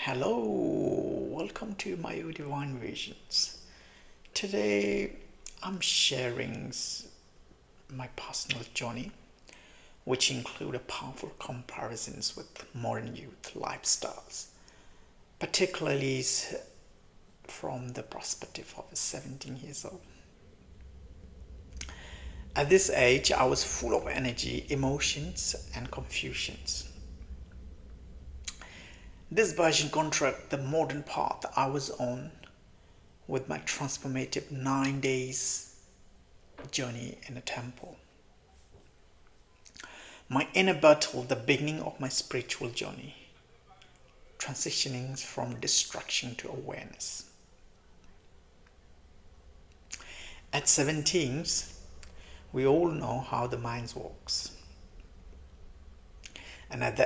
Hello, welcome to my Divine Visions. Today I'm sharing my personal journey, which include powerful comparisons with modern youth lifestyles, particularly from the perspective of a 17 years old. At this age, I was full of energy, emotions, and confusions. This version contrasts the modern path I was on with my transformative 9 days journey in a temple. My inner battle, the beginning of my spiritual journey, transitioning from distraction to awareness. At 17, we all know how the mind works. And at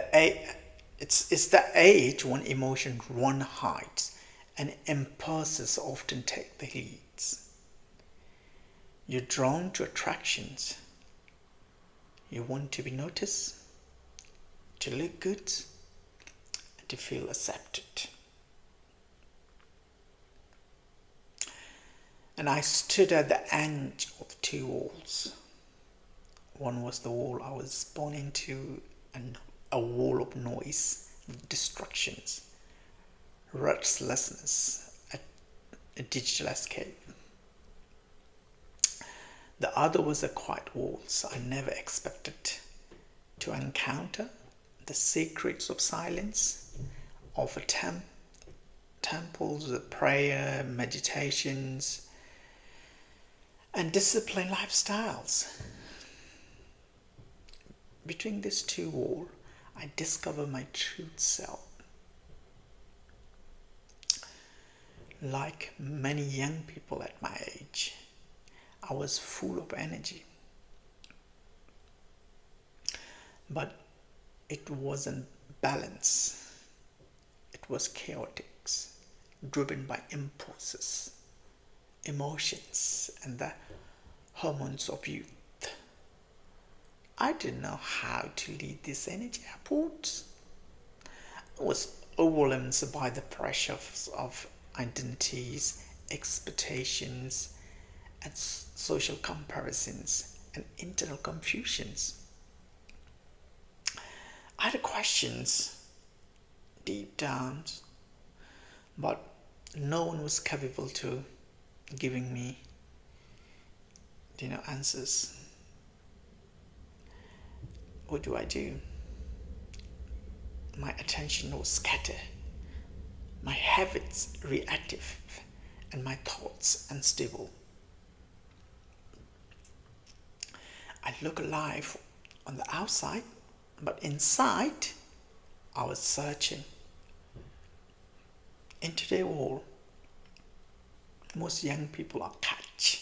it's the age when emotions run heights and impulses often take the leads. You're drawn to attractions. You want to be noticed, to look good, and to feel accepted. And I stood at the end of two walls. One was the wall I was born into, and a wall of noise, distractions, restlessness, a digital escape. The other was a quiet waltz I never expected to encounter, the secrets of silence, of temples, prayer, meditations, and disciplined lifestyles. Between these two walls, I discovered my true self. Like many young people at my age, I was full of energy. But it wasn't balanced. It was chaotic, driven by impulses, emotions, and the hormones of youth. I didn't know how to lead this energy output. I was overwhelmed by the pressures of identities, expectations, and social comparisons and internal confusions. I had questions deep down, but no one was capable to giving me answers. What do I do? My attention was scattered, my habits reactive, and my thoughts unstable. I look alive on the outside, but inside, I was searching. In today's world, most young people are caught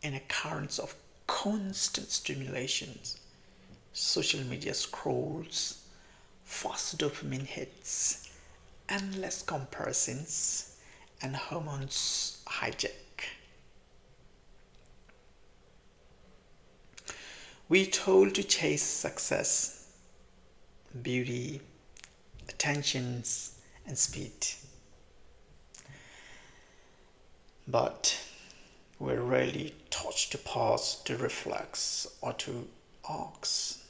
in a current of constant stimulations, social media scrolls, fast dopamine hits, endless comparisons, and hormones hijack. We're told to chase success, beauty, attentions, and speed. But we're rarely taught to pause, to reflect, or to ask.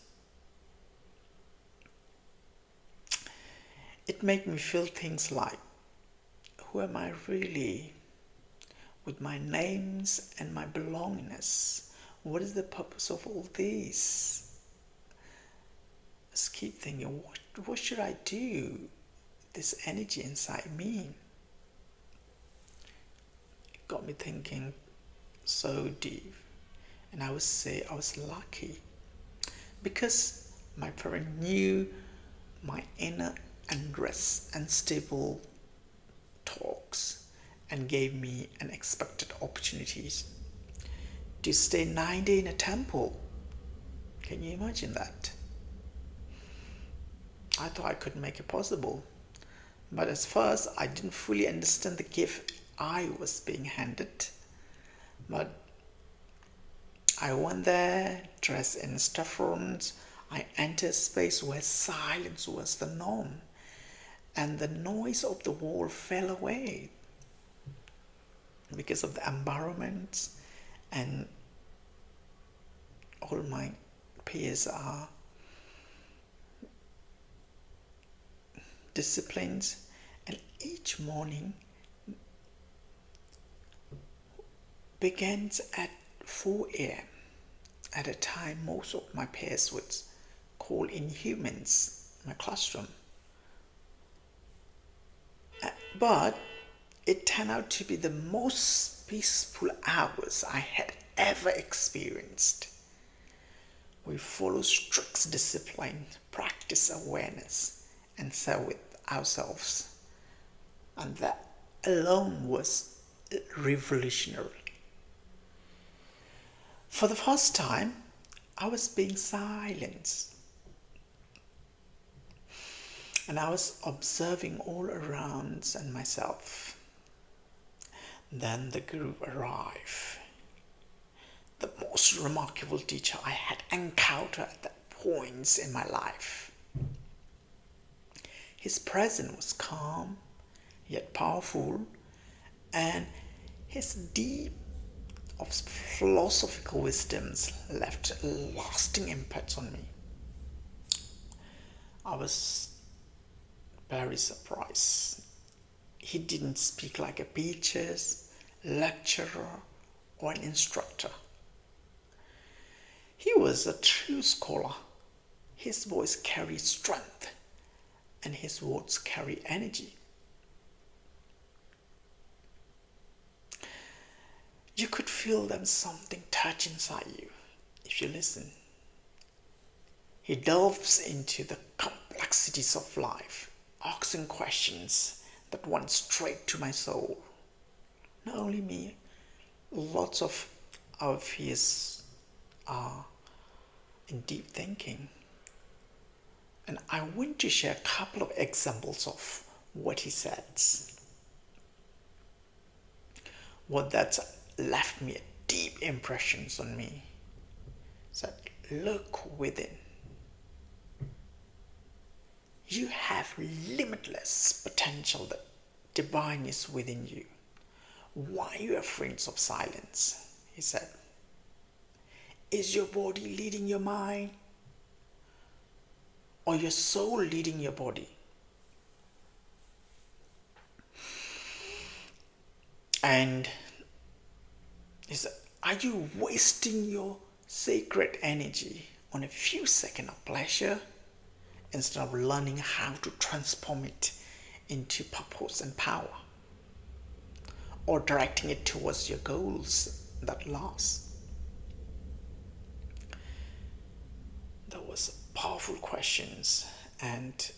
It made me feel things like, who am I really? With my names and my belongingness, what is the purpose of all this? Just keep thinking, what should I do? This energy inside me. It got me thinking so deep. And I would say I was lucky because my parent knew my inner unstable talks and gave me unexpected opportunities to stay 9 days in a temple. Can you imagine that? I thought I could make it possible. But at first, I didn't fully understand the gift I was being handed. But I went there, dressed in saffrons. I entered a space where silence was the norm. and the noise of the world fell away because of the environment, and all my peers are disciplined, and each morning begins at 4 a.m. at a time most of my peers would call inhumans in my classroom. But it turned out to be the most peaceful hours I had ever experienced. We follow strict discipline, practice awareness, and sat with ourselves. And that alone was revolutionary. For the first time, I was being silenced. And I was observing all around and myself. Then the Guru arrived. The most remarkable teacher I had encountered at that point in my life. His presence was calm, yet powerful, and his deep of philosophical wisdoms left a lasting impact on me. I was very surprised. He didn't speak like a teacher, lecturer, or an instructor. He was a true scholar. His voice carried strength, and his words carry energy. You could feel them something touch inside you if you listen. He delves into the complexities of life, asking questions that went straight to my soul. Not only me, lots of our peers are in deep thinking. And I want to share a couple of examples of what he says. What that left me deep impressions on me. He said, look within. You have limitless potential that divine is within you. Why are you afraid of silence? He said. Is your body leading your mind? Or your soul leading your body? And he said, are you wasting your sacred energy on a few seconds of pleasure instead of learning how to transform it into purpose and power? Or directing it towards your goals that last? That was powerful questions, and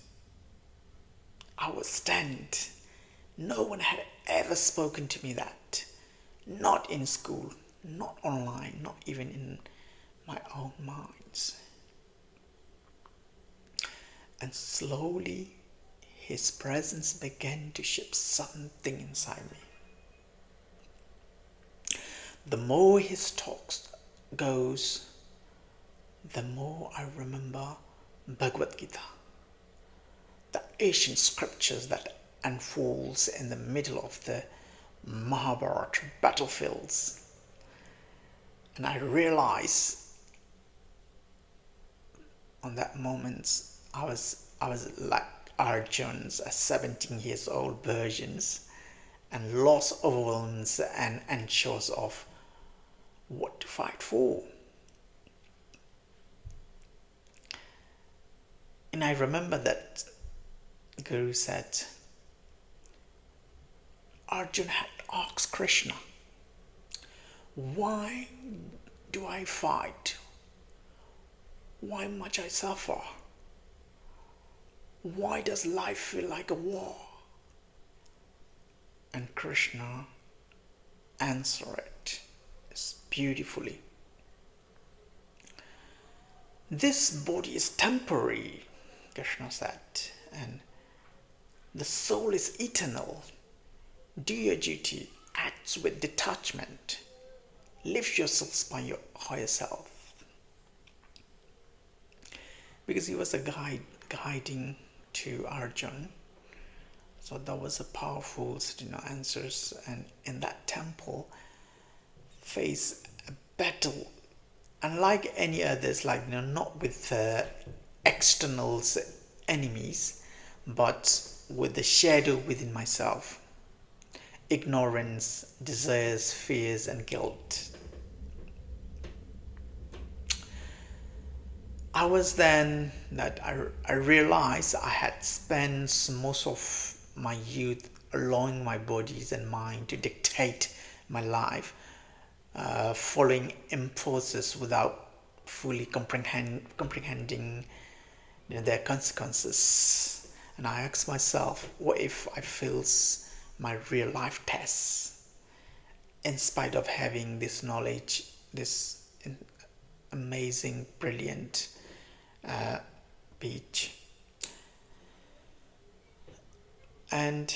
I was stunned. No one had ever spoken to me that. Not in school, not online, not even in my own minds. And slowly, his presence began to shape something inside me. The more his talks goes, the more I remember Bhagavad Gita, the ancient scriptures that unfolds in the middle of the Mahabharata battlefields. And I realized on that moment I was like Arjun's 17 years old versions, and lost, overwhelmed, and unsure of what to fight for. And I remember that Guru said, Arjun had asked Krishna, why do I fight? Why much I suffer? Why does life feel like a war? And Krishna answered it beautifully. This body is temporary, Krishna said, and the soul is eternal. Do your duty, act with detachment, lift yourselves by your higher self. Because he was a guiding to Arjun, So that was a powerful, answers. And in that temple, face a battle, unlike any others, like not with external enemies, but with the shadow within myself. Ignorance, desires, fears, and guilt. I was then that I realized I had spent most of my youth allowing my bodies and mind to dictate my life, following impulses without fully comprehending their consequences. And I asked myself, what if I fails my real life tests in spite of having this knowledge, this amazing, brilliant beach? And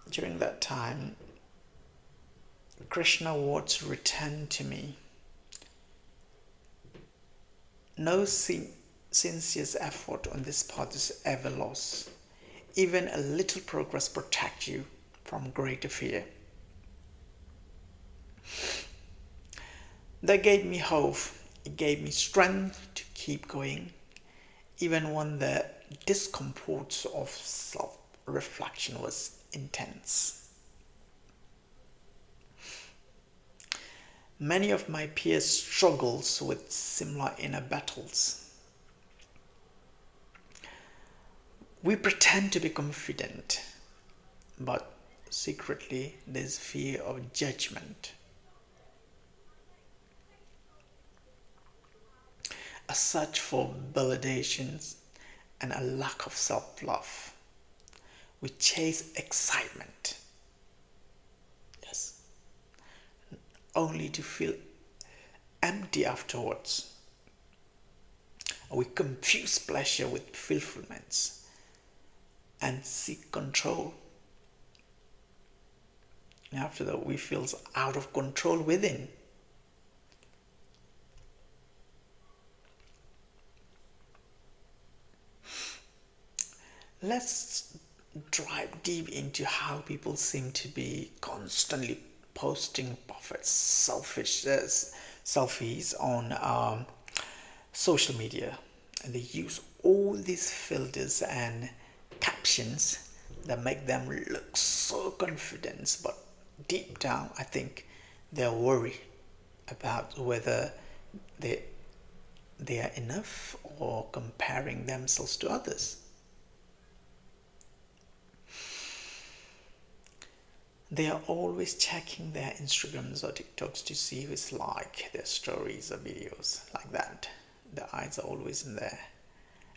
during that time, Krishna words returned to me. No sincere effort on this path is ever lost. Even a little progress protects you from greater fear. That gave me hope. It gave me strength to keep going, even when the discomfort of self-reflection was intense. Many of my peers struggles with similar inner battles. We pretend to be confident, but secretly there's fear of judgment. A search for validations and a lack of self-love. We chase excitement. Yes. Only to feel empty afterwards. We confuse pleasure with fulfillments and seek control. And after that, we feel out of control within. Let's dive deep into how people seem to be constantly posting perfect selfies on social media, and they use all these filters and captions that make them look so confident, but deep down I think they're worried about whether they are enough or comparing themselves to others. They are always checking their Instagrams or TikToks to see who's like their stories or videos like that. The eyes are always in there.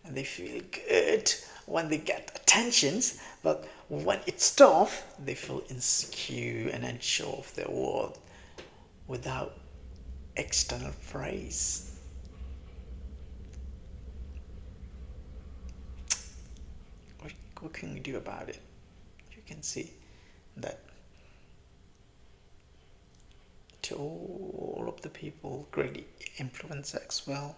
And they feel good when they get attentions, but when it's tough, they feel insecure and unsure of their worth without external praise. What can we do about it? You can see that to all of the people, great influencer as well,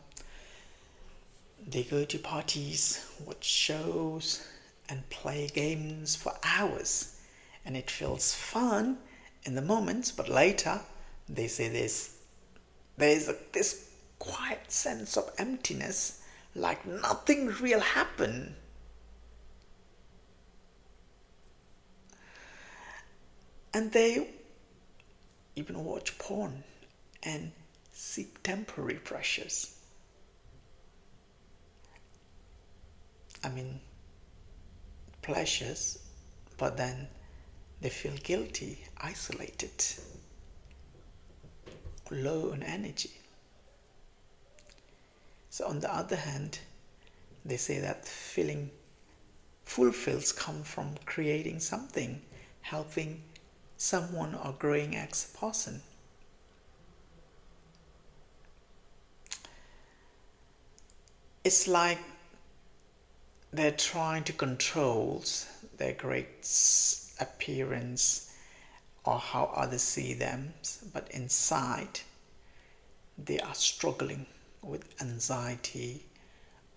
they go to parties, watch shows, and play games for hours. And it feels fun in the moment, but later they say this quiet sense of emptiness, like nothing real happened. And they even watch porn and seek temporary pleasures. Pleasures, but then they feel guilty, isolated, low on energy. So on the other hand, they say that feeling fulfills come from creating something, helping someone, or growing as a person. It's like they're trying to control their great appearance or how others see them, but inside they are struggling with anxiety,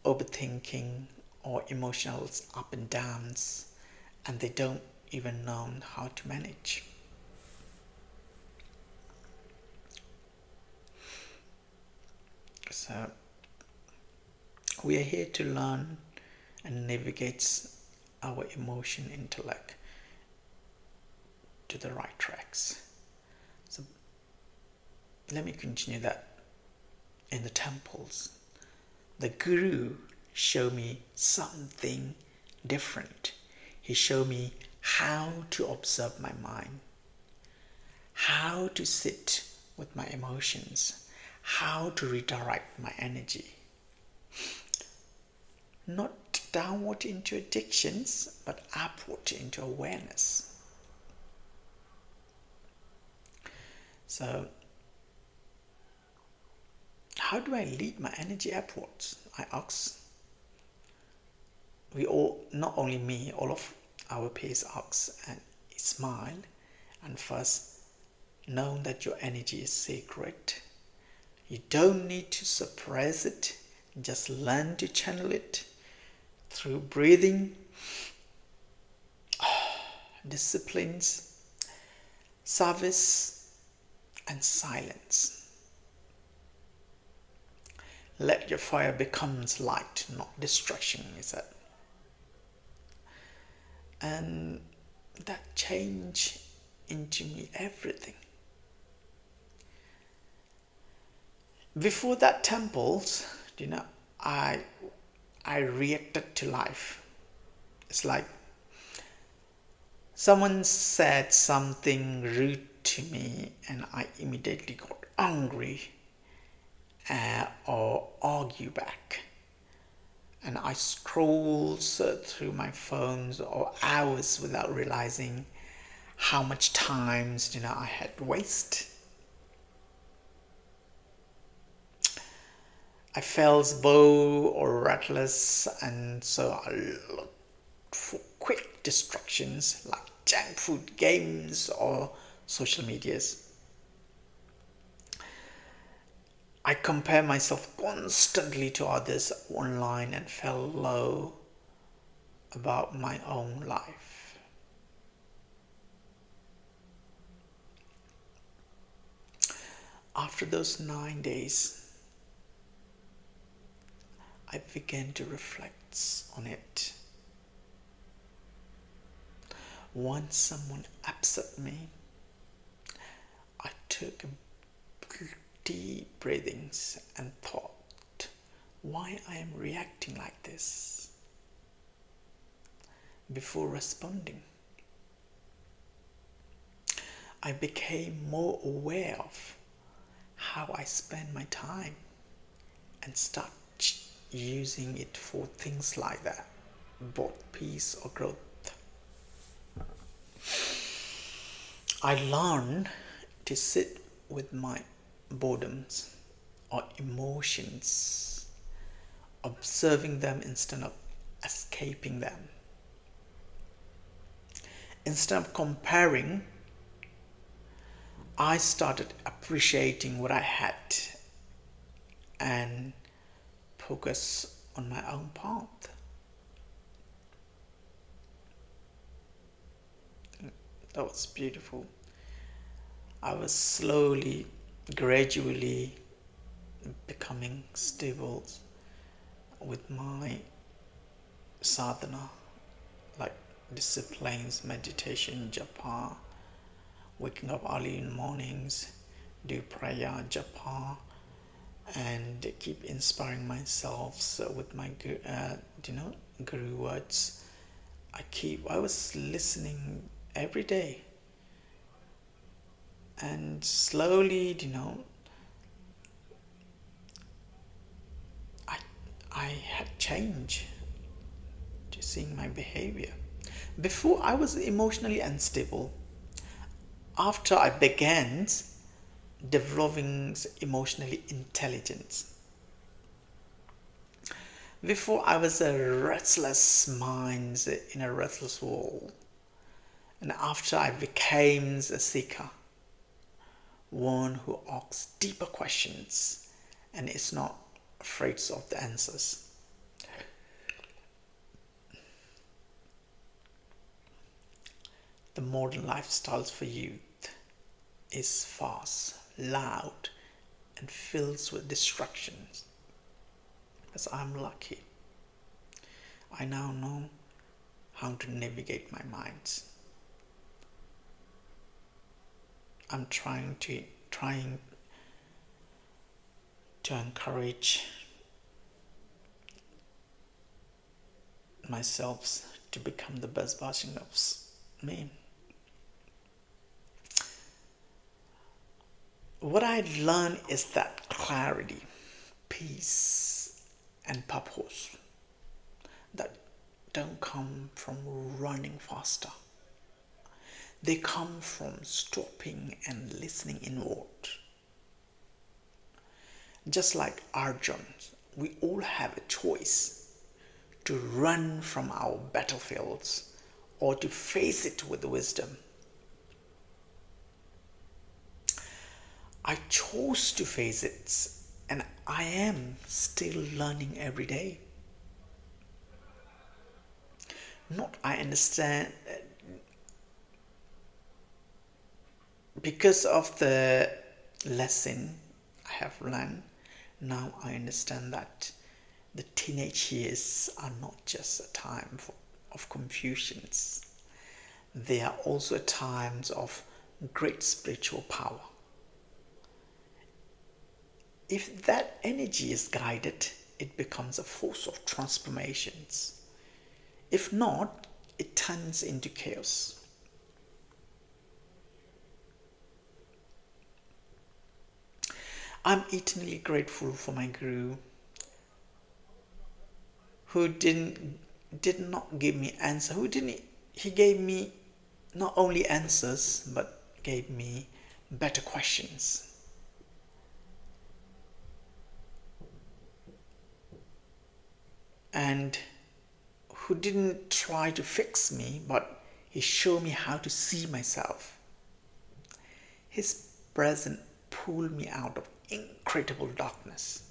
overthinking, or emotional up and downs, and they don't even know how to manage. So we are here to learn and navigate our emotion intellect to the right tracks. So let me continue that. In the temples, the guru showed me something different. He showed me how to observe my mind, how to sit with my emotions, how to redirect my energy. Not downward into addictions, but upward into awareness. So, how do I lead my energy upwards? I ask. We all, not only me, all of our peers ask and smile, and first know that your energy is sacred. You don't need to suppress it, just learn to channel it through breathing, disciplines, service, and silence. Let your fire become light, not destruction, he said. And that changed into me everything. Before that temples, I reacted to life. It's like someone said something rude to me and I immediately got angry or argue back. And I scrolled through my phones or hours without realizing how much time I had wasted. I felt bored or restless, and so I looked for quick distractions like junk food, games, or social medias. I compare myself constantly to others online and felt low about my own life. After those 9 days, I began to reflect on it. Once someone upset me, I took deep breathings and thought, why I am reacting like this? Before responding, I became more aware of how I spend my time and start using it for things like that, both peace or growth. I learned to sit with my boredoms or emotions, observing them instead of escaping them. Instead of comparing, I started appreciating what I had and focus on my own path. That was beautiful. I was slowly, gradually becoming stable with my sadhana, like disciplines, meditation, japa, waking up early in mornings, do prayer, japa, and keep inspiring myself with my guru words. I was listening every day, and slowly, I had changed to seeing my behavior. Before, I was emotionally unstable. After I began developing emotionally intelligence. Before, I was a restless mind in a restless world. And after, I became a seeker, one who asks deeper questions and is not afraid of the answers. The modern lifestyles for youth is fast, loud, and filled with distractions. As I'm lucky, I now know how to navigate my mind. I'm trying to encourage myself to become the best version of me. What I learned is that clarity, peace, and purpose that don't come from running faster. They come from stopping and listening inward. Just like Arjun, we all have a choice to run from our battlefields or to face it with wisdom. I chose to face it, and I am still learning every day. Not I understand because of the lesson I have learned. Now I understand that the teenage years are not just a time of confusions. They are also times of great spiritual power. If that energy is guided, it becomes a force of transformations. If not, it turns into chaos. I'm eternally grateful for my guru who did not give me answer. He gave me not only answers but gave me better questions. And who didn't try to fix me, but he showed me how to see myself. His presence pulled me out of incredible darkness,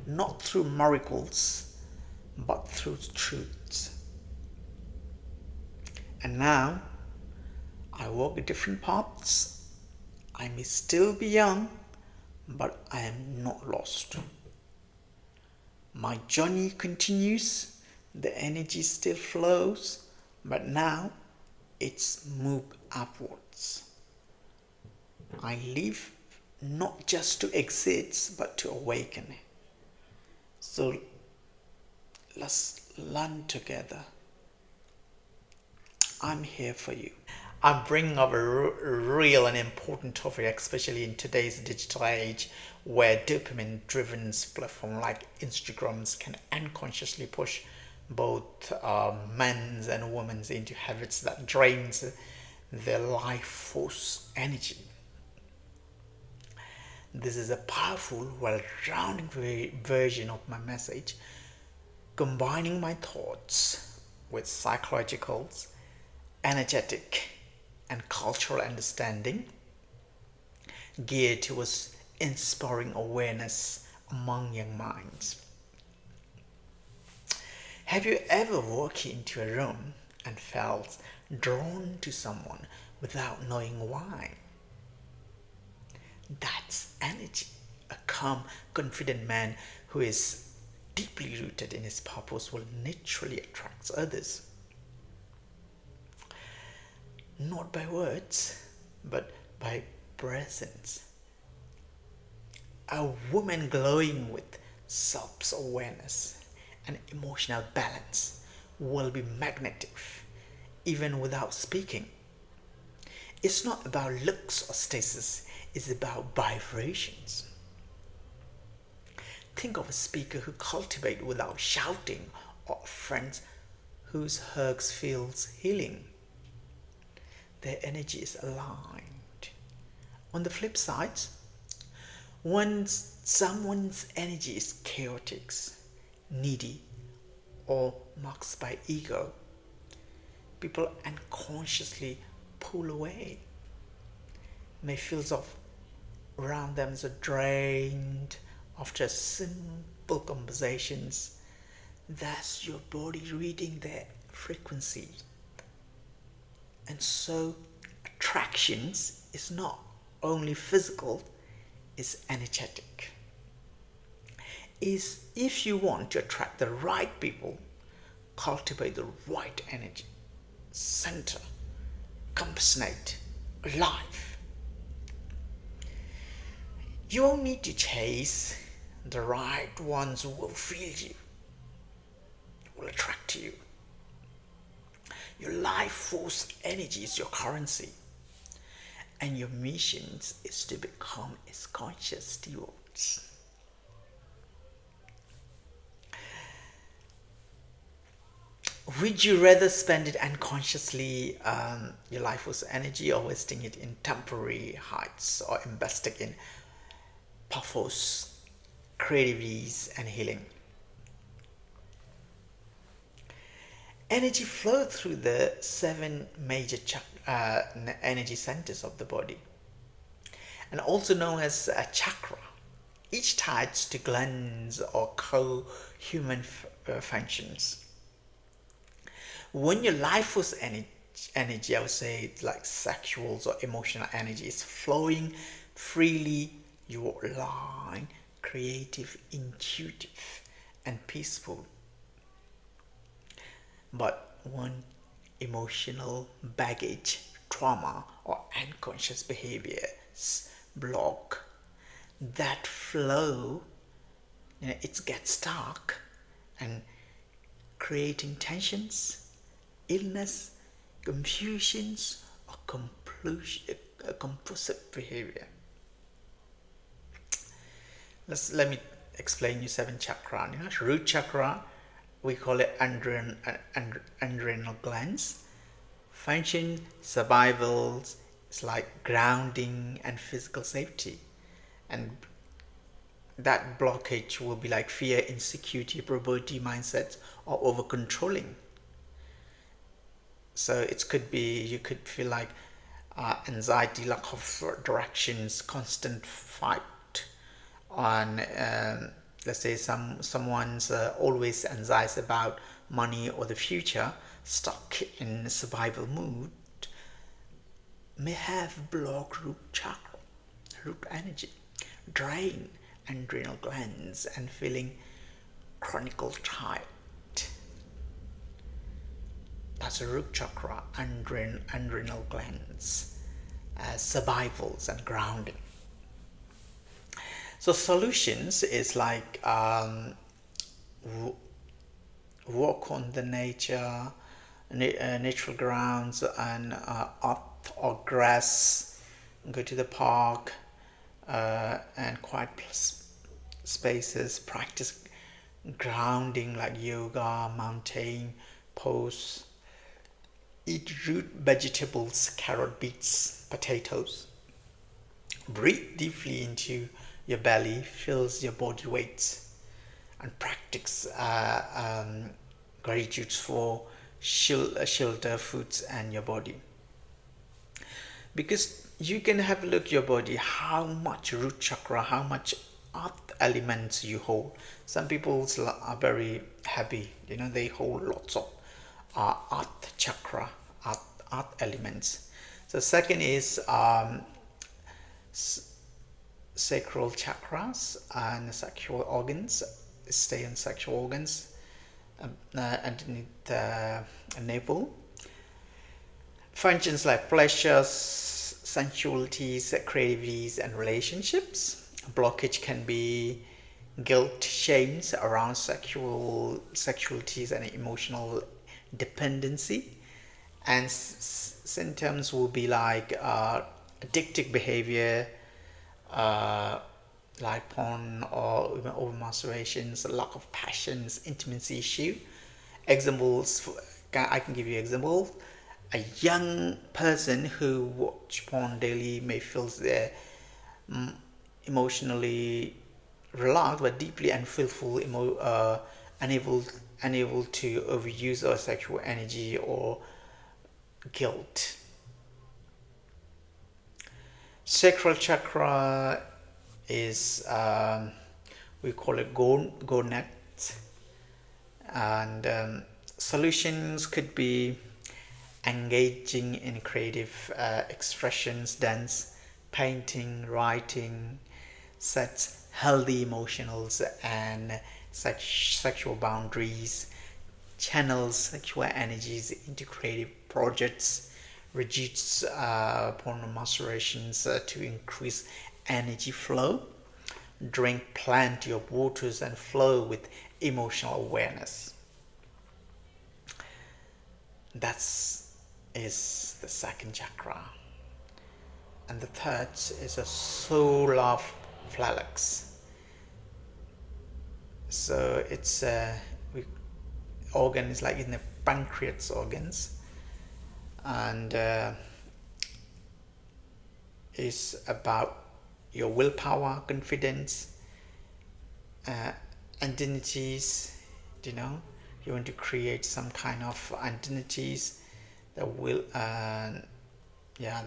not through miracles, but through truths. And now, I walk different paths. I may still be young, but I am not lost. My journey continues, the energy still flows, but now it's moved upwards. I live not just to exist, but to awaken. So let's learn together. I'm here for you. I'm bringing up a real and important topic, especially in today's digital age, where dopamine-driven platforms like Instagrams can unconsciously push both men's and women's into habits that drains their life force energy. This is a powerful, well-rounded version of my message, combining my thoughts with psychological, energetic, and cultural understanding, geared towards inspiring awareness among young minds. Have you ever walked into a room and felt drawn to someone without knowing why? That's energy. A calm, confident man who is deeply rooted in his purpose will naturally attract others. Not by words, but by presence. A woman glowing with self-awareness and emotional balance will be magnetic, even without speaking. It's not about looks or status, it's about vibrations. Think of a speaker who cultivates without shouting, or friends whose hugs feels healing. Their energy is aligned. On the flip side, when someone's energy is chaotic, needy, or marked by ego, people unconsciously pull away. May feels of around them is drained after simple conversations. That's your body reading their frequency. And so attractions is not only physical, it's energetic. Is if you want to attract the right people, cultivate the right energy, center, compassionate, alive. You won't need to chase. The right ones will feel you, will attract you. Your life force energy is your currency. And your mission is to become its conscious stewards. Would you rather spend it unconsciously, your life force energy, or wasting it in temporary heights, or investing in purpose, creativities, and healing? Energy flows through the seven major energy centers of the body, and also known as a chakra, each tied to glands or co-human functions. When your life force energy, I would say like sexual or emotional energy, is flowing freely, you are aligned, creative, intuitive, and peaceful. But when emotional baggage, trauma, or unconscious behaviors block that flow, it gets stuck and creating tensions, illness, confusions, or compulsive behavior. Let me explain you seven chakra. Root chakra, we call it adrenal glands. Function, survival, it's like grounding and physical safety. And that blockage will be like fear, insecurity, poverty mindset, or over controlling. So it could be, you could feel like anxiety, lack of directions, constant fight on, let's say someone's always anxious about money or the future, stuck in survival mood, may have blocked root chakra, root energy, drain adrenal glands, and feeling chronicle tired. That's a root chakra, adrenal glands, survivals and grounding. So solutions is like walk on the natural grounds and up or grass, go to the park and quiet spaces, practice grounding like yoga, mountain pose, eat root vegetables, carrot, beets, potatoes, breathe deeply into your belly, fills your body weight, and practice gratitude for shelter, foods, and your body. Because you can have a look at your body, how much root chakra, how much earth elements you hold. Some people are very happy, they hold lots of earth chakra, earth elements. So second is sacral chakras and sexual organs, stay in sexual organs underneath the navel. Functions like pleasures, sensualities, creativities, and relationships. Blockage can be guilt, shames around sexualities and emotional dependency. And symptoms will be like addictive behavior, like porn or even over masturbations, lack of passions, intimacy issue. Examples, I can give you examples. A young person who watch porn daily may feel they're emotionally relaxed but deeply unfulfilled, unable to overuse our sexual energy or guilt. Sacral chakra is we call it gonad, and solutions could be engaging in creative expressions, dance, painting, writing, sets healthy emotionals and sexual boundaries, channels sexual energies into creative projects, reduce porn macerations to increase energy flow, drink plenty of waters and flow with emotional awareness. That's is the second chakra. And the third is a solar flux. So it's organ is like in the pancreas organs, and is about your willpower, confidence, identities. You want to create some kind of identities that will yeah,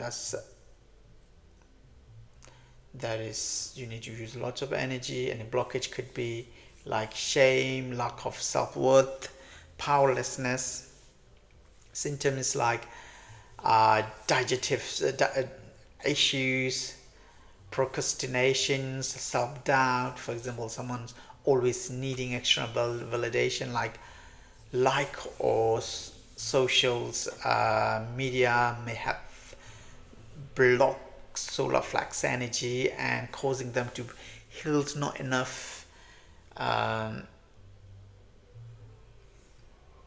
that is, you need to use lots of energy, and a blockage could be like shame, lack of self-worth, powerlessness. Symptoms like digestive issues, procrastinations, self-doubt. For example, someone's always needing external validation, like or socials media may have blocked solar flux energy and causing them to yield not enough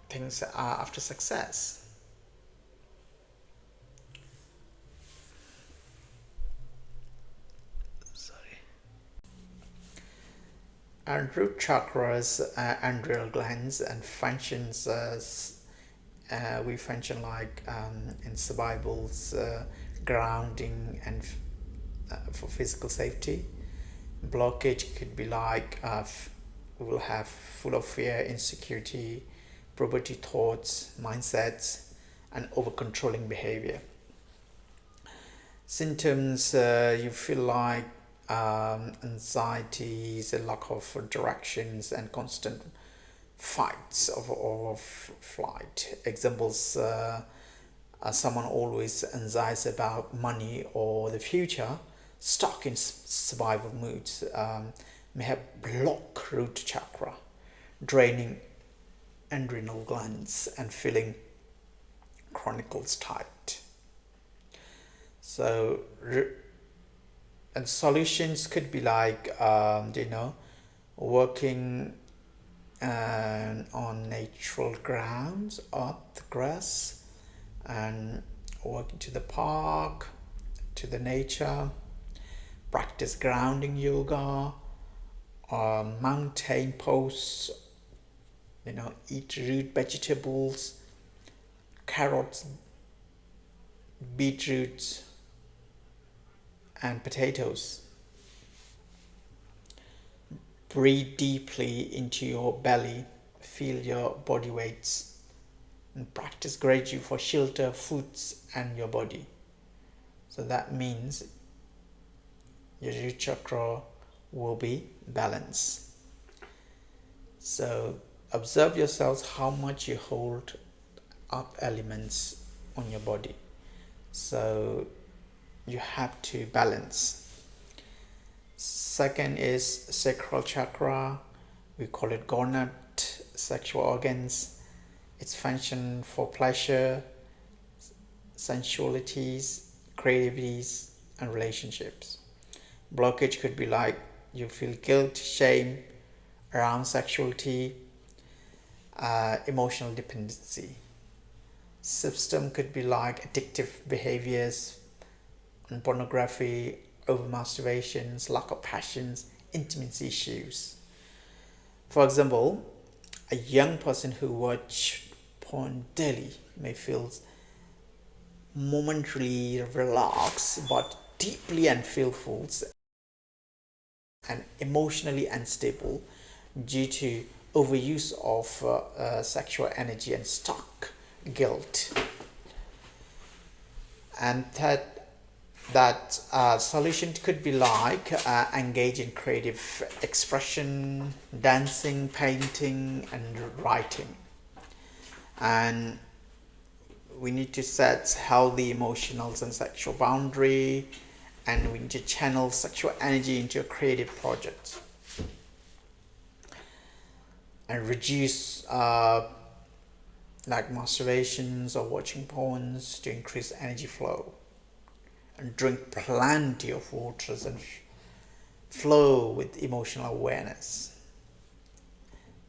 things after success. And root chakras and adrenal glands and functions as we function like in survivals, grounding, and for physical safety. Blockage could be like we will have full of fear, insecurity, poverty thoughts, mindsets, and over controlling behavior. Symptoms, you feel like anxieties, a lack of directions, and constant fights of flight. Examples, someone always anxieties about money or the future, stuck in survival moods, may have blocked root chakra, draining adrenal glands and feeling chronicles tight. So, and solutions could be like, working on natural grounds, earth, grass, and walking to the park, to the nature, practice grounding yoga, mountain pose, eat root vegetables, carrots, beetroots, and potatoes. Breathe deeply into your belly, feel your body weights, and practice gratitude for shelter, foods, and your body. So that means your root chakra will be balanced. So observe yourselves how much you hold up elements on your body. So you have to balance. Second is sacral chakra. We call it gonad, sexual organs. Its function for pleasure, sensualities, creativities, and relationships. Blockage could be like you feel guilt, shame around sexuality, emotional dependency. System could be like addictive behaviors, pornography, over-masturbations, lack of passions, intimacy issues. For example, a young person who watches porn daily may feel momentarily relaxed but deeply unfulfilled and emotionally unstable due to overuse of sexual energy and stuck guilt. And that solution could be like engage in creative expression, dancing, painting, and writing. And we need to set healthy emotional and sexual boundary, and we need to channel sexual energy into a creative project and reduce like masturbations or watching porns to increase energy flow, and drink plenty of water and flow with emotional awareness.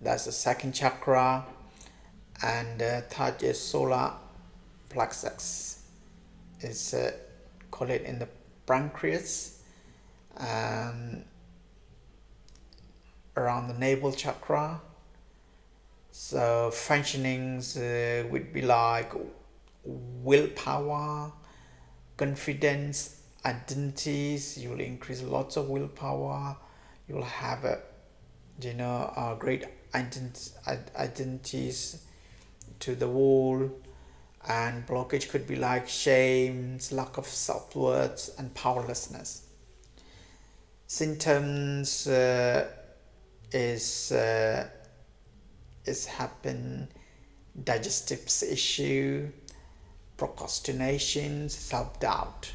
That's the second chakra. And third is solar plexus. It's call it in the pancreas, around the navel chakra. So functionings would be like willpower, confidence, identities. You will increase lots of willpower. You will have a great identities to the wall. And blockage could be like shame, lack of self-worth, and powerlessness. Symptoms is happen digestive issue, procrastination, self-doubt.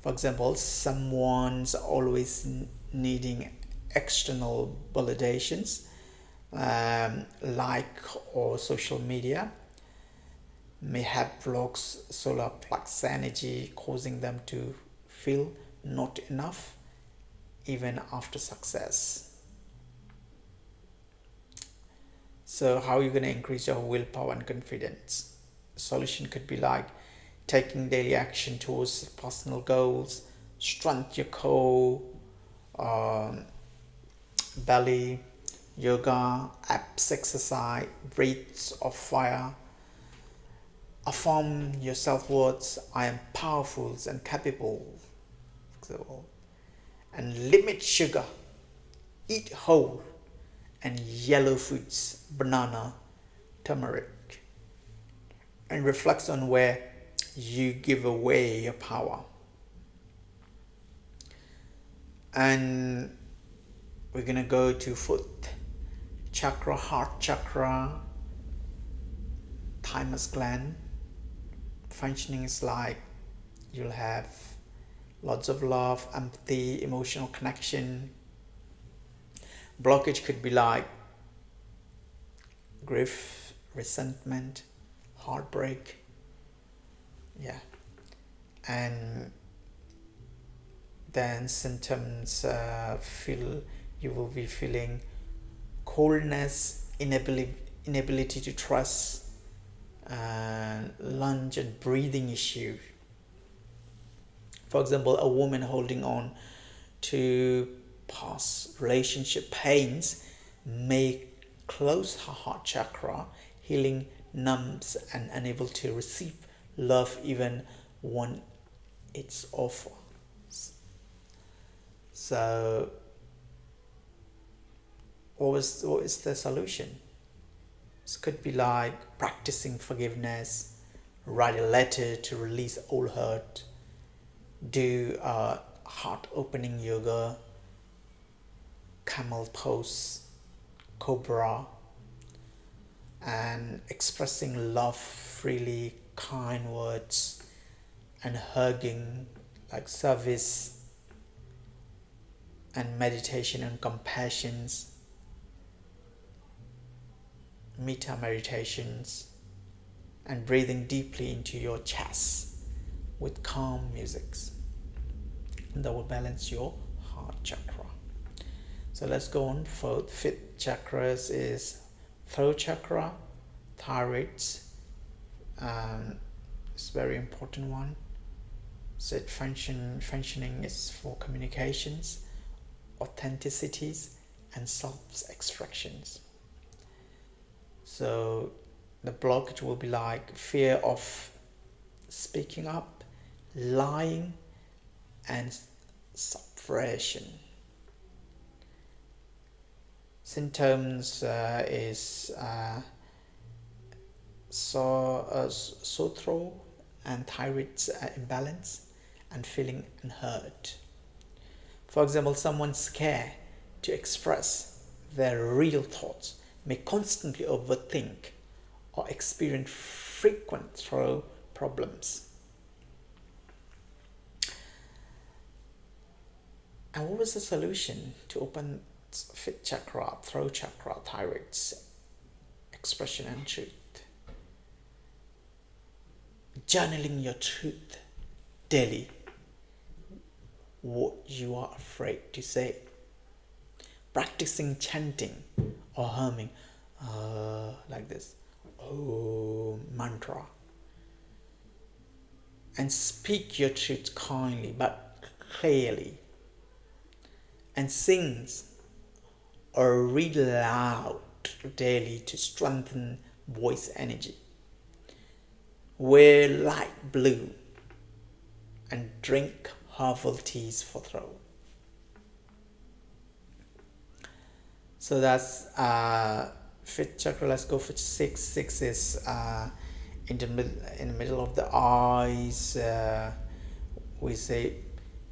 For example, someone's always needing external validations, like or social media, may have blocks solar plexus energy, causing them to feel not enough even after success. So how are you going to increase your willpower and confidence? The solution could be like taking daily action towards personal goals, strengthen your core, belly, yoga, abs exercise, breaths of fire. Affirm your self-worth. I am powerful and capable. And limit sugar. Eat whole and yellow foods, banana, turmeric. And reflect on where you give away your power. And we're going to go to foot chakra, heart chakra, thymus gland. Functioning is like you'll have lots of love, empathy, emotional connection. Blockage could be like grief, resentment, heartbreak. Yeah. And then symptoms you will be feeling coldness, inability to trust, lunge and breathing issue. For example, a woman holding on to past relationship pains may close her heart chakra, healing numbs and unable to receive love even when it's offered. So what is the solution? This could be like practicing forgiveness, write a letter to release all hurt, do heart-opening yoga, camel pose, cobra, and expressing love freely, kind words, and hugging, like service, and meditation and compassions, metta meditations, and breathing deeply into your chest with calm musics. And that will balance your heart chakra. So let's go on. Fifth chakras is throat chakra, thyroid. It's a very important one. So functioning is for communications, authenticities, and self-expressions. So the blockage will be like fear of speaking up, lying, and suppression. Symptoms is sore throat and thyroid imbalance and feeling unheard. For example, someone scared to express their real thoughts may constantly overthink or experience frequent throat problems. And what was the solution to open fifth chakra, throat chakra, thyroid's expression and truth? Journaling your truth daily. What you are afraid to say. Practicing chanting or humming like this. Oh, mantra. And speak your truth kindly but clearly. And sings or read aloud daily to strengthen voice energy. Wear light blue and drink herbal teas for throat. So that's fifth chakra. Let's go for six. Six is in the middle of the eyes. We say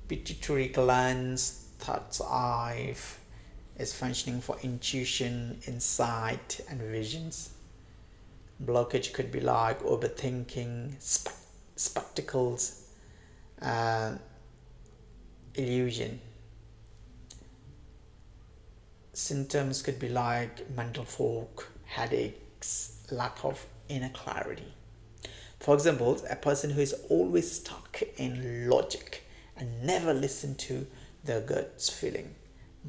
pituitary glands, third eye is functioning for intuition, insight, and visions. Blockage could be like overthinking, spectacles, illusion. Symptoms could be like mental fog, headaches, lack of inner clarity. For example, a person who is always stuck in logic and never listen to their gut feeling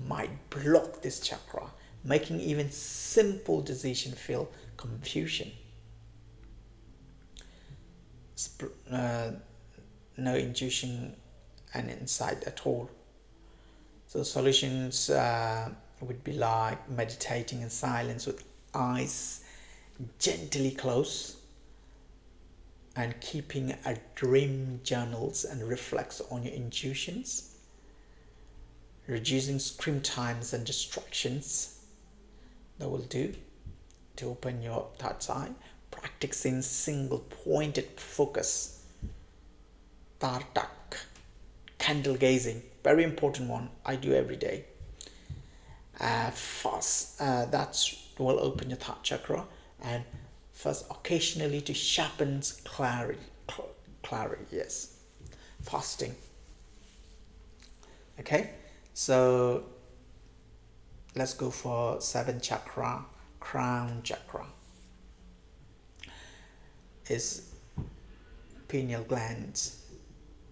might block this chakra, making even simple decision feel confusion. No intuition and insight at all. So solutions would be like meditating in silence with eyes gently closed and keeping a dream journals and reflects on your intuitions, reducing screen times and distractions. That will do to open your third eye. Practicing single pointed focus, tartak, candle gazing, very important one. I do every day. Fast, that will open your third chakra, and first occasionally to sharpen clarity. Yes, fasting. Okay, so let's go for seventh chakra, crown chakra. Is pineal glands,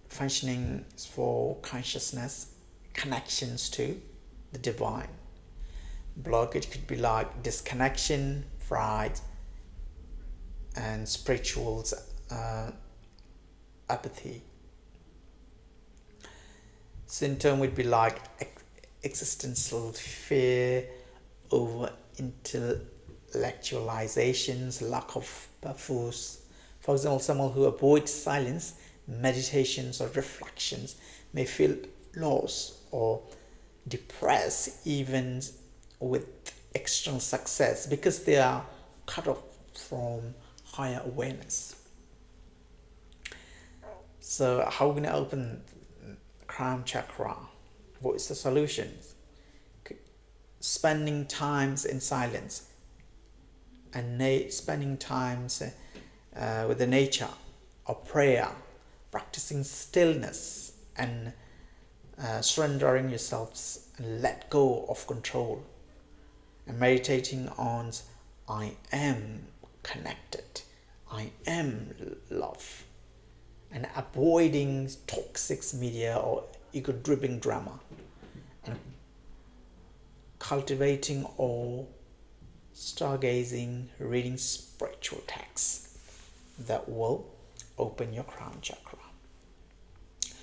functioning for consciousness, connections to the divine. Blockage could be like disconnection, pride, and spiritual apathy. Symptom would be like existential fear, over intellectualizations, lack of purpose. For example, someone who avoids silence, meditations, or reflections may feel lost or depressed even with external success because they are cut off from higher awareness. So how are we going to open crown chakra? What is the solution? Spending times in silence and spending times with the nature, or prayer, practicing stillness and surrendering yourselves and let go of control, and meditating on I am connected, I am love, and avoiding toxic media or ego-driven drama, and cultivating awe, stargazing, reading spiritual texts that will open your crown chakra.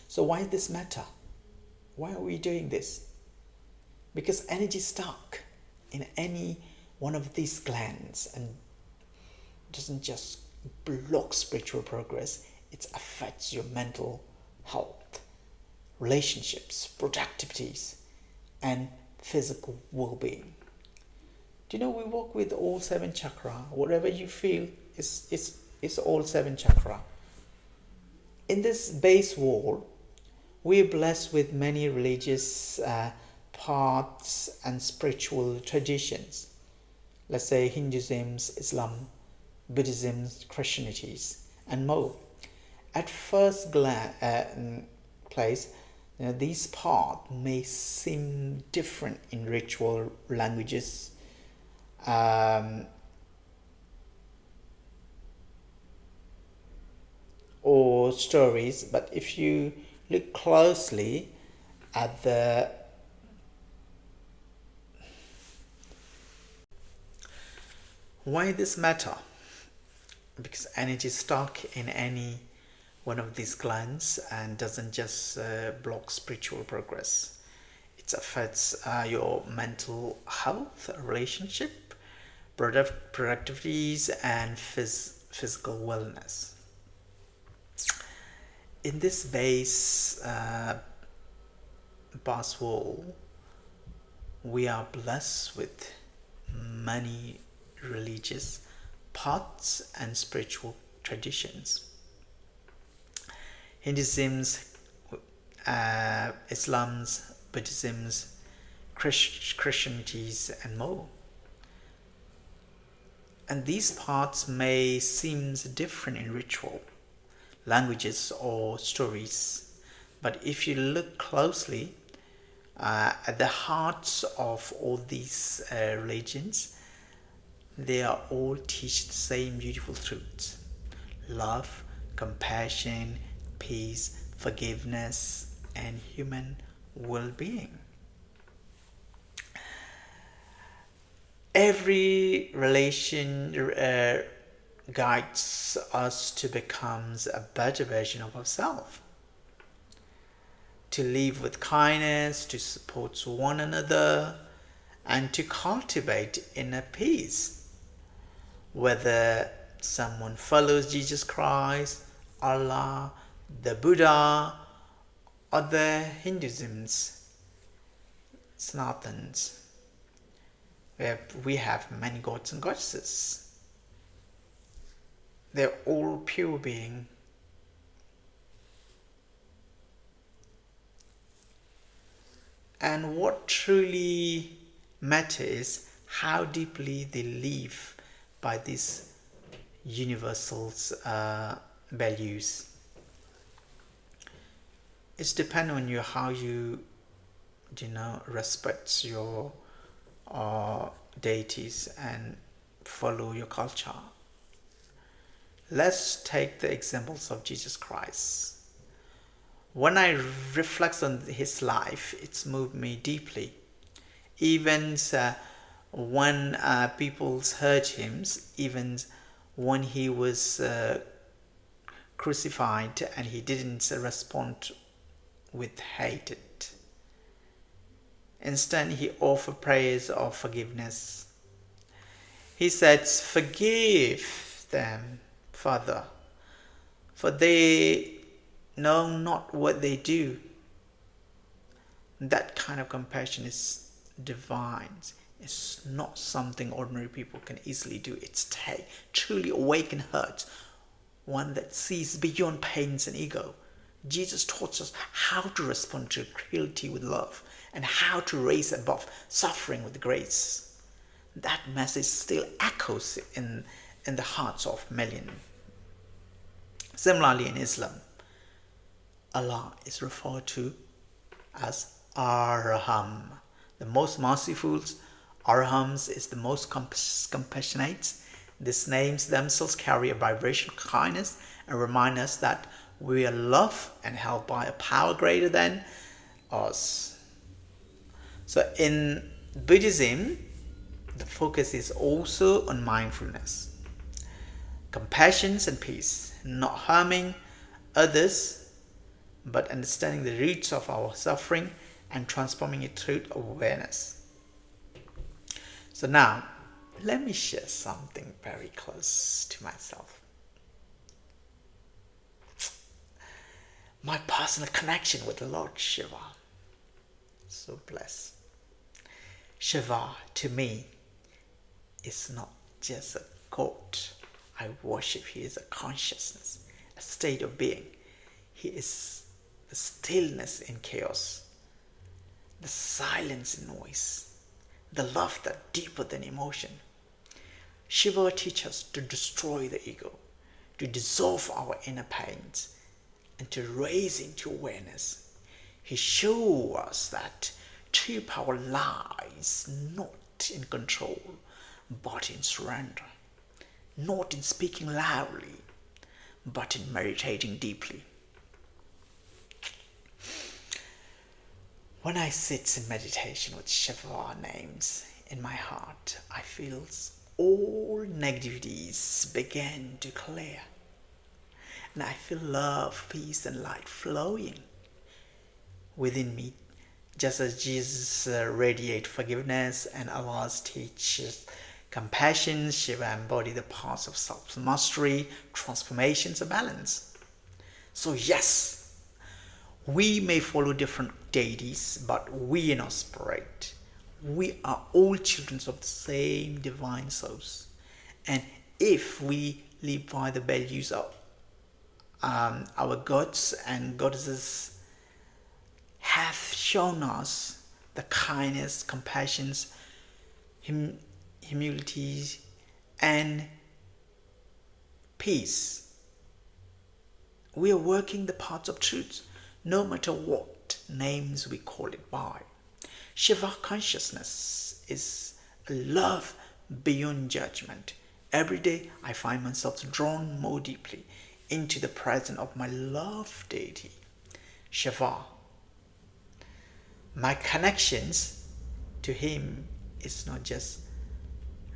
So why this matter? Why are we doing this? Because energy stuck in any one of these glands and doesn't just block spiritual progress, it affects your mental health, relationships, productivities, and physical well-being. Do you know we work with all seven chakra? Whatever you feel is all seven chakra. In this base wall, we are blessed with many religious paths and spiritual traditions. Let's say Hinduism, Islam, Buddhism, Christianity, and more. At first place, these paths may seem different in ritual languages, or stories, but if you look closely at the why this matter, because energy is stuck in any one of these glands and doesn't just block spiritual progress. It affects your mental health, relationship, productivities, and physical wellness. In this base past world, we are blessed with many religious paths and spiritual traditions. Hinduism's, Islam's, Buddhism's, Christianities, and more. And these paths may seem different in ritual, languages, or stories, but if you look closely at the hearts of all these religions, they are all teach the same beautiful truths: love, compassion, peace, forgiveness, and human well-being. Every relation guides us to become a better version of ourselves, to live with kindness, to support one another, and to cultivate inner peace. Whether someone follows Jesus Christ, Allah, the Buddha, or the Hinduism's, Sanatans, where we have many gods and goddesses. They're all pure being. And what truly matters is how deeply they live by these universal values. It's dependent on you how you respect your deities and follow your culture. Let's take the examples of Jesus Christ. When I reflect on his life, it's moved me deeply. Even when people hurt him, even when he was crucified and he didn't respond with hate. Instead, he offered prayers of forgiveness. He said, "Forgive them, Father, for they know not what they do." That kind of compassion is divine. It's not something ordinary people can easily do. It's truly awakened heart, one that sees beyond pains and ego. Jesus taught us how to respond to cruelty with love and how to raise above suffering with grace. That message still echoes in the hearts of millions. Similarly, in Islam, Allah is referred to as Arham, the most merciful. Arhams is the most compassionate. These names themselves carry a vibration of kindness and remind us that we are loved and held by a power greater than us. So in Buddhism, the focus is also on mindfulness, compassion and peace, not harming others, but understanding the roots of our suffering and transforming it through awareness. So now, let me share something very close to myself. My personal connection with the Lord Shiva. So blessed. Shiva, to me, is not just a god I worship. He is a consciousness, a state of being. He is the stillness in chaos, the silence in noise, the love that deeper than emotion. Shiva teaches us to destroy the ego, to dissolve our inner pains, and to raise into awareness. He shows us that true power lies not in control, but in surrender, not in speaking loudly, but in meditating deeply. When I sit in meditation with Shiva names in my heart, I feel all negativities begin to clear. And I feel love, peace, and light flowing within me, just as Jesus radiates forgiveness and Allah teaches compassion. Shiva embodies the paths of self-mastery, transformations, and balance. So yes, we may follow different deities, but we are not separate. We are all children of the same divine source. And if we live by the values of our gods and goddesses have shown us the kindness, compassion, humility, and peace, we are working the paths of truth, no matter what names we call it by. Shiva consciousness is love beyond judgment. Every day I find myself drawn more deeply into the presence of my love deity, Shiva. My connections to him is not just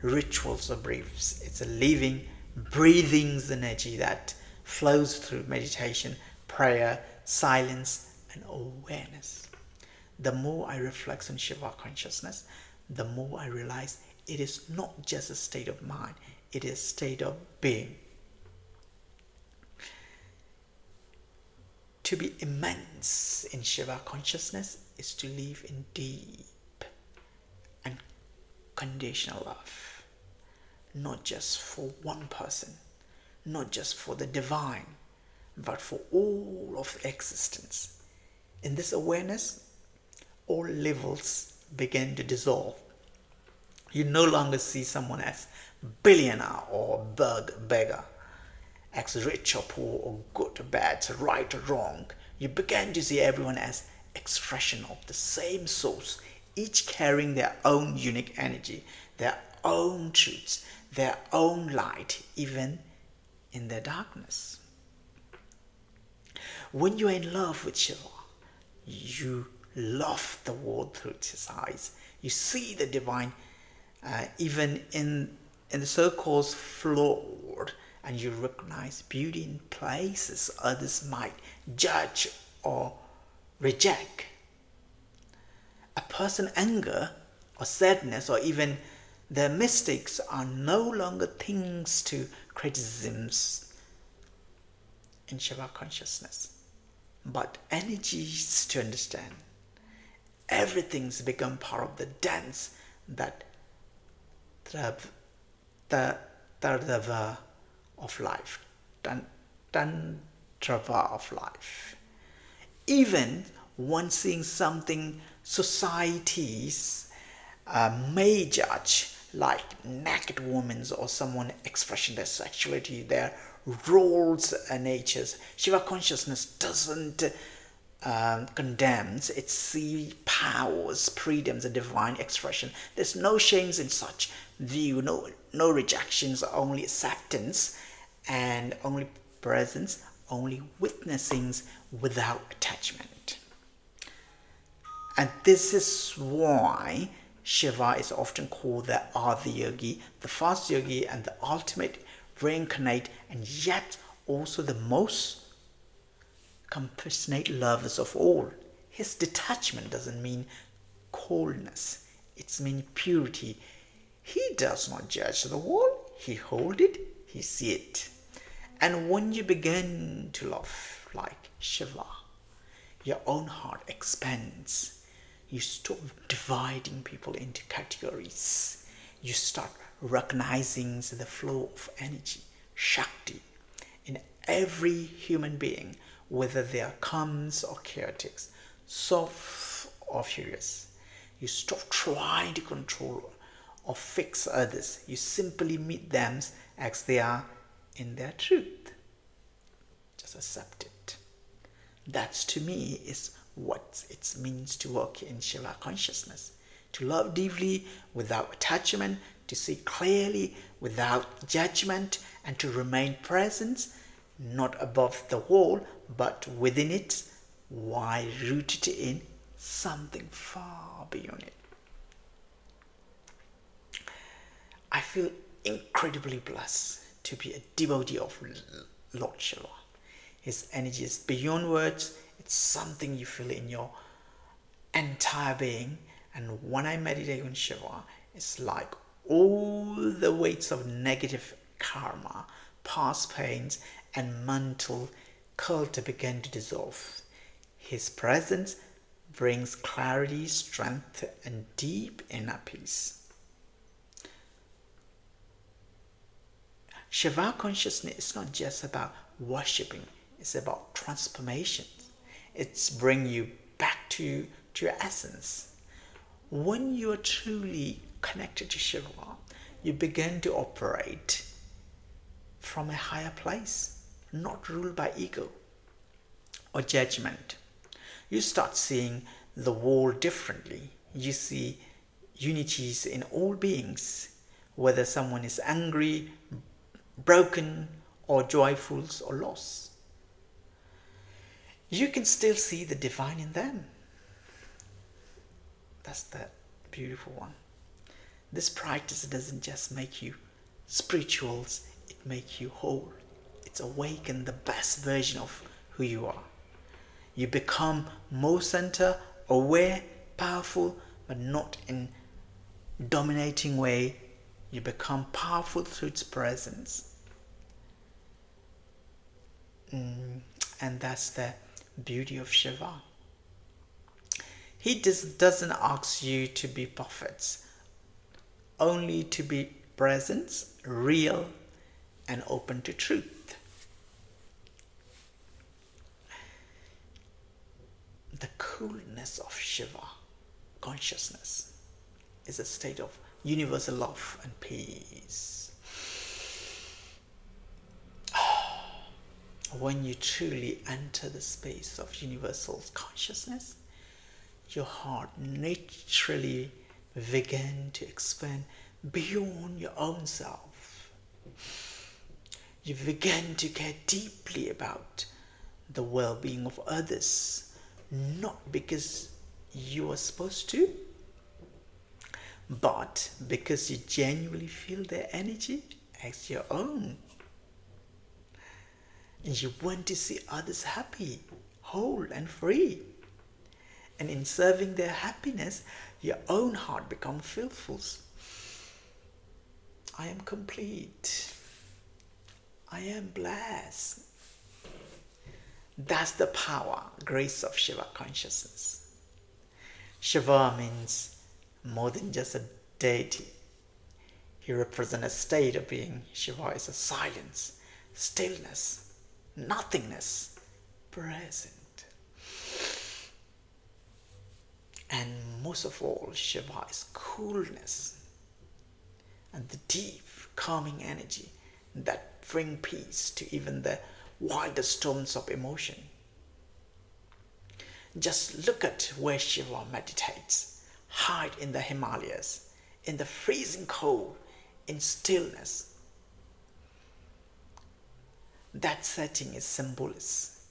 rituals or briefs. It's a living, breathing energy that flows through meditation, prayer, silence, and awareness. The more I reflect on Shiva consciousness, the more I realize it is not just a state of mind, it is a state of being. To be immense in Shiva consciousness is to live in deep and conditional love, not just for one person, not just for the divine, but for all of existence. In this awareness, all levels begin to dissolve. You no longer see someone as billionaire or beggar, as rich or poor or good or bad, right or wrong. You begin to see everyone as expression of the same source, each carrying their own unique energy, their own truths, their own light, even in their darkness. When you are in love with Shiva, you love the world through his eyes. You see the divine even in the so-called flawed, and you recognize beauty in places others might judge or reject. A person's anger or sadness or even their mistakes are no longer things to criticisms in Shiva consciousness, but energies to understand. Everything's become part of the dance that the of life, Tantra of life. Even one seeing something societies may judge, like naked women or someone expressing their sexuality, their roles and natures. Shiva consciousness doesn't condemns, it sees powers, freedoms, and divine expression. There's no shames in such view, no rejections, only acceptance, and only presence, only witnessing without attachment. And this is why Shiva is often called the Adi Yogi, the fast yogi, and the ultimate reincarnate, and yet also the most compassionate lovers of all. His detachment doesn't mean coldness, it means purity. He does not judge the world, he holds it, he sees it. And when you begin to love like Shiva, your own heart expands. You stop dividing people into categories. You start recognizing the flow of energy, Shakti, in every human being, whether they are calms or chaotic, soft or furious. You stop trying to control or fix others. You simply meet them as they are in their truth. Just accept it. That to me is what it means to work in Shiva consciousness. To love deeply without attachment, to see clearly without judgment, and to remain present, not above the wall, but within it, while rooted in something far beyond it. I feel incredibly blessed to be a devotee of Lord Shiva. His energy is beyond words. It's something you feel in your entire being. And when I meditate on Shiva, it's like all the weights of negative karma, past pains, and mental culture begin to dissolve. His presence brings clarity, strength, and deep inner peace. Shiva consciousness is not just about worshipping, it's about transformation. It's bringing you back to your essence. When you are truly connected to Shiva, you begin to operate from a higher place, not ruled by ego or judgment. You start seeing the world differently. You see unities in all beings, whether someone is angry, broken, or joyful or lost. You can still see the divine in them. That's the beautiful one. This practice doesn't just make you spirituals, it makes you whole. It's awaken the best version of who you are. You become more center, aware, powerful, but not in dominating way. You become powerful through its presence. And that's the beauty of Shiva. He doesn't ask you to be perfect, only to be present, real, and open to truth. The coolness of Shiva consciousness is a state of universal love and peace. When you truly enter the space of universal consciousness, your heart naturally begins to expand beyond your own self. You begin to care deeply about the well-being of others, not because you are supposed to, but because you genuinely feel their energy as your own. And you want to see others happy, whole, and free. And in serving their happiness, your own heart becomes fulfilled. I am complete. I am blessed. That's the power, grace of Shiva consciousness. Shiva means more than just a deity. He represents a state of being. Shiva is a silence, stillness, nothingness, present. And most of all, Shiva is coolness and the deep, calming energy that bring peace to even the wildest storms of emotion. Just look at where Shiva meditates, hide in the Himalayas, in the freezing cold, in stillness. That setting is symbolic.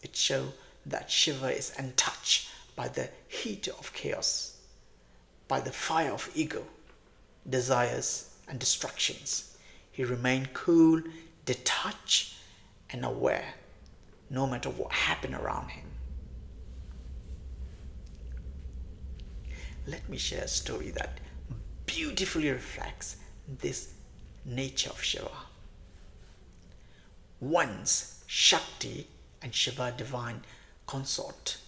It shows that Shiva is untouched by the heat of chaos, by the fire of ego, desires, and distractions. He remained cool, detached, and aware, no matter what happened around him. Let me share a story that beautifully reflects this nature of Shiva. Once, Shakti and Shiva divine consort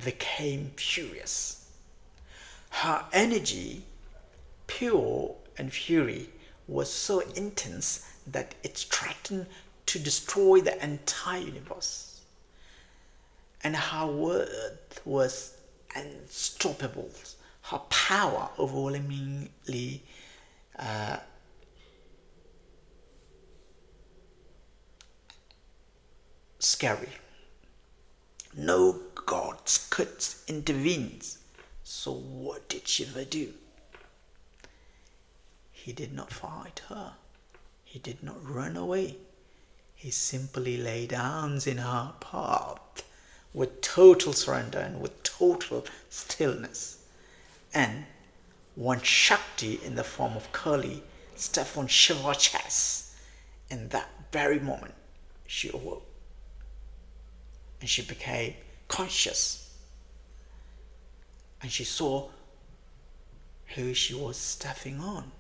became furious. Her energy, pure and fury, was so intense that it threatened to destroy the entire universe. And her worth was unstoppable. Her power overwhelmingly scary. No gods could intervene. So what did Shiva do? He did not fight her. He did not run away. He simply lay down in her path with total surrender and with total stillness. And one Shakti in the form of Kali stepped on Shiva's chest. In that very moment, she awoke and she became conscious. And she saw who she was stepping on,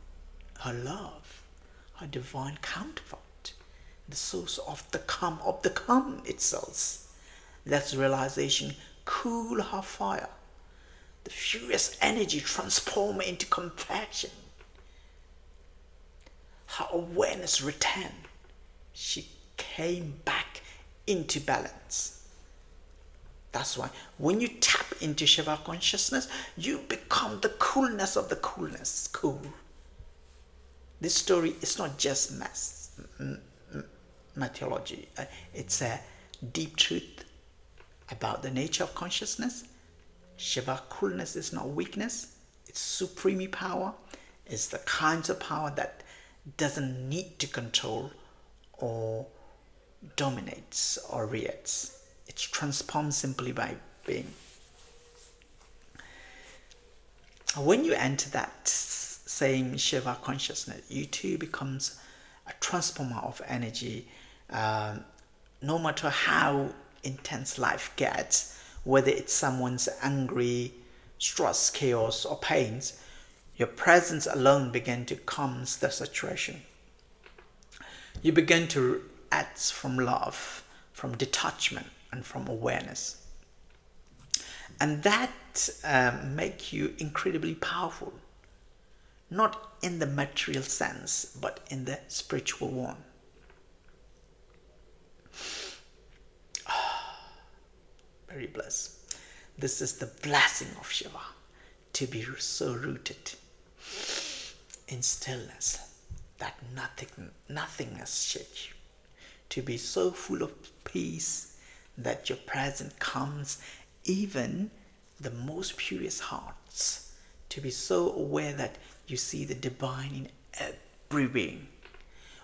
her love, her divine counterpart, the source of the come itself. That realization cool her fire. The furious energy transformed into compassion. Her awareness returned. She came back into balance. That's why when you tap into Shiva consciousness, you become the coolness of the coolness. Cool. This story is not just mythology. It's a deep truth about the nature of consciousness. Shiva coolness is not weakness. It's supreme power. It's the kinds of power that doesn't need to control or dominates or reacts. It's transformed simply by being. When you enter that same Shiva consciousness, you too becomes a transformer of energy. No matter how intense life gets, whether it's someone's angry, stress, chaos, or pains, your presence alone begin to calm the situation. You begin to act from love, from detachment, and from awareness. And that make you incredibly powerful, not in the material sense, but in the spiritual one. Very blessed. This is the blessing of Shiva, to be so rooted in stillness that nothingness shakes you, to be so full of peace that your presence comes even the most purest hearts, to be so aware that you see the divine in every being.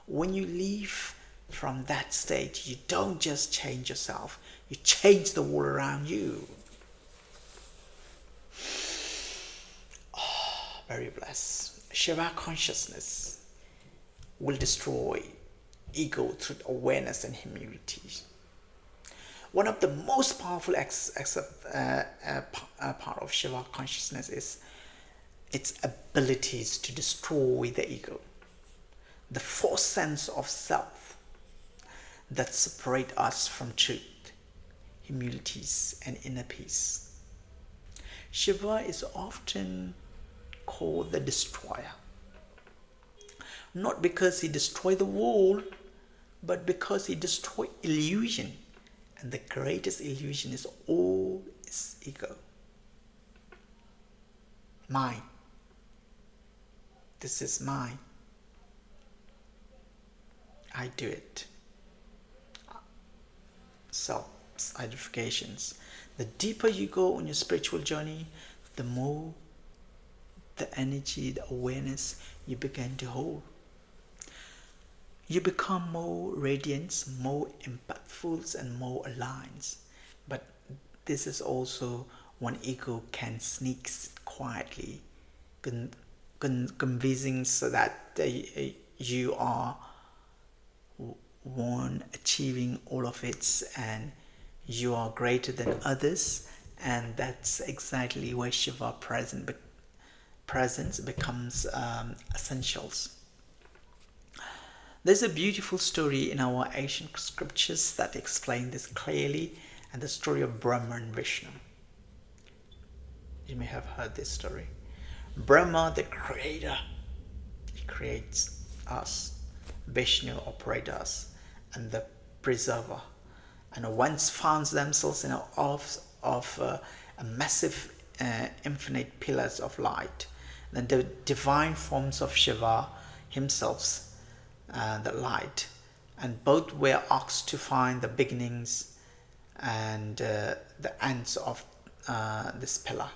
When you leave from that state, you don't just change yourself, you change the world around you. Oh, very blessed. Shiva consciousness will destroy ego through awareness and humility. One of the most powerful part of Shiva consciousness is its abilities to destroy the ego, the false sense of self that separate us from truth, humility, and inner peace. Shiva is often called the destroyer, not because he destroyed the world, but because he destroyed illusion. And the greatest illusion is all is ego. Mine. This is mine. I do it. Self-identifications. The deeper you go on your spiritual journey, the more the energy, the awareness you begin to hold. You become more radiant, more impactful, and more aligned. But this is also when ego can sneak quietly, convincing so that you are one achieving all of it and you are greater than others. And that's exactly where Shiva presence becomes essentials. There's a beautiful story in our ancient scriptures that explain this clearly, and the story of Brahma and Vishnu. You may have heard this story. Brahma, the creator, he creates us. Vishnu operates us, and the preserver. And once found themselves in a massive infinite pillars of light, then the divine forms of Shiva himself, the light, and both were asked to find the beginnings and the ends of this pillar.